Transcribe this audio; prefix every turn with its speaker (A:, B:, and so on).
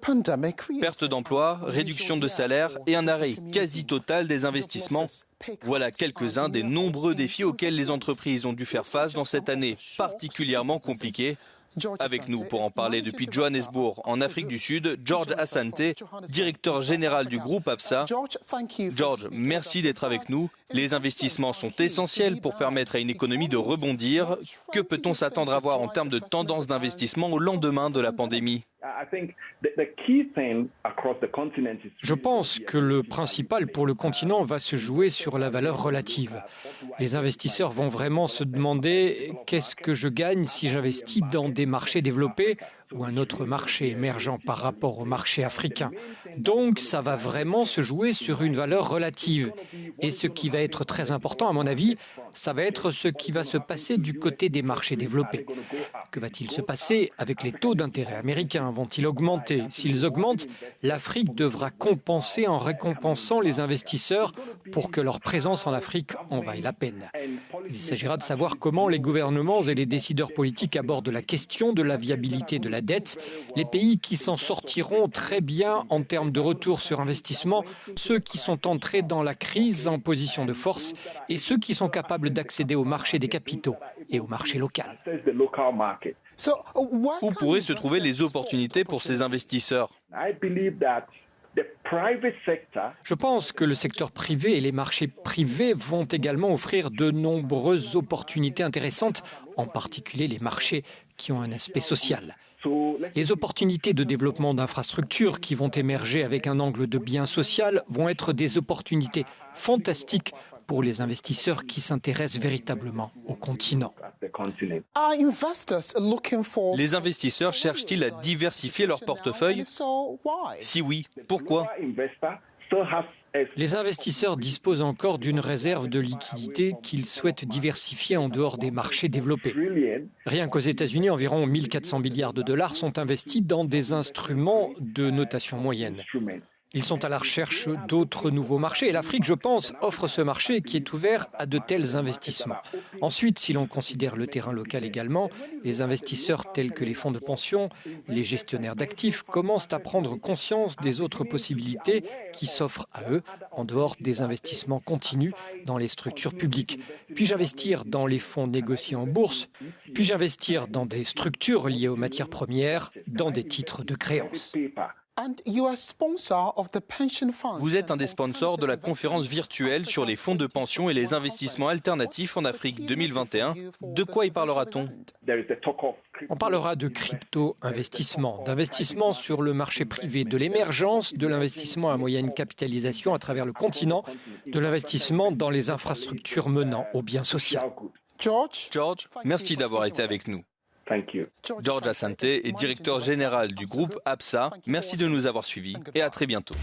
A: Perte d'emploi, réduction de salaire et un arrêt quasi total des investissements. Voilà quelques-uns des nombreux défis auxquels les entreprises ont dû faire face dans cette année particulièrement compliquée. Avec nous pour en parler depuis Johannesburg, en Afrique du Sud, George Asante, directeur général du groupe Absa. George, merci d'être avec nous. Les investissements sont essentiels pour permettre à une économie de rebondir. Que peut-on s'attendre à voir en termes de tendance d'investissement au lendemain de la pandémie ?
B: Je pense que le principal pour le continent va se jouer sur la valeur relative. Les investisseurs vont vraiment se demander qu'est-ce que je gagne si j'investis dans des marchés développés ou un autre marché émergent par rapport au marché africain. Donc ça va vraiment se jouer sur une valeur relative. Et ce qui va être très important à mon avis, ça va être ce qui va se passer du côté des marchés développés. Que va-t-il se passer avec les taux d'intérêt américains ? Vont-ils augmenter ? S'ils augmentent, l'Afrique devra compenser en récompensant les investisseurs pour que leur présence en Afrique en vaille la peine. Il s'agira de savoir comment les gouvernements et les décideurs politiques abordent la question de la viabilité de la dette. Les pays qui s'en sortiront très bien en termes de retour sur investissement, ceux qui sont entrés dans la crise en position de force et ceux qui sont capables d'accéder au marché des capitaux et au marché local.
A: Où pourraient se trouver les opportunités pour ces investisseurs ?
B: Je pense que le secteur privé et les marchés privés vont également offrir de nombreuses opportunités intéressantes, en particulier les marchés qui ont un aspect social. Les opportunités de développement d'infrastructures qui vont émerger avec un angle de bien social vont être des opportunités fantastiques pour les investisseurs qui s'intéressent véritablement au continent.
A: Les investisseurs cherchent-ils à diversifier leur portefeuille ? Si oui, pourquoi ?
B: Les investisseurs disposent encore d'une réserve de liquidité qu'ils souhaitent diversifier en dehors des marchés développés. Rien qu'aux États-Unis, environ 1 400 milliards de dollars sont investis dans des instruments de notation moyenne. Ils sont à la recherche d'autres nouveaux marchés et l'Afrique, je pense, offre ce marché qui est ouvert à de tels investissements. Ensuite, si l'on considère le terrain local également, les investisseurs tels que les fonds de pension, les gestionnaires d'actifs commencent à prendre conscience des autres possibilités qui s'offrent à eux en dehors des investissements continus dans les structures publiques. Puis-je investir dans les fonds négociés en bourse ? Puis-je investir dans des structures liées aux matières premières, dans des titres de créance ?
A: Vous êtes un des sponsors de la conférence virtuelle sur les fonds de pension et les investissements alternatifs en Afrique 2021. De quoi y parlera-t-on ?
B: On parlera de crypto-investissement, d'investissement sur le marché privé, de l'émergence de l'investissement à moyenne capitalisation à travers le continent, de l'investissement dans les infrastructures menant au bien social.
A: George, merci d'avoir été avec nous. George Asante est directeur général du groupe Absa. Merci de nous avoir suivis et à très bientôt.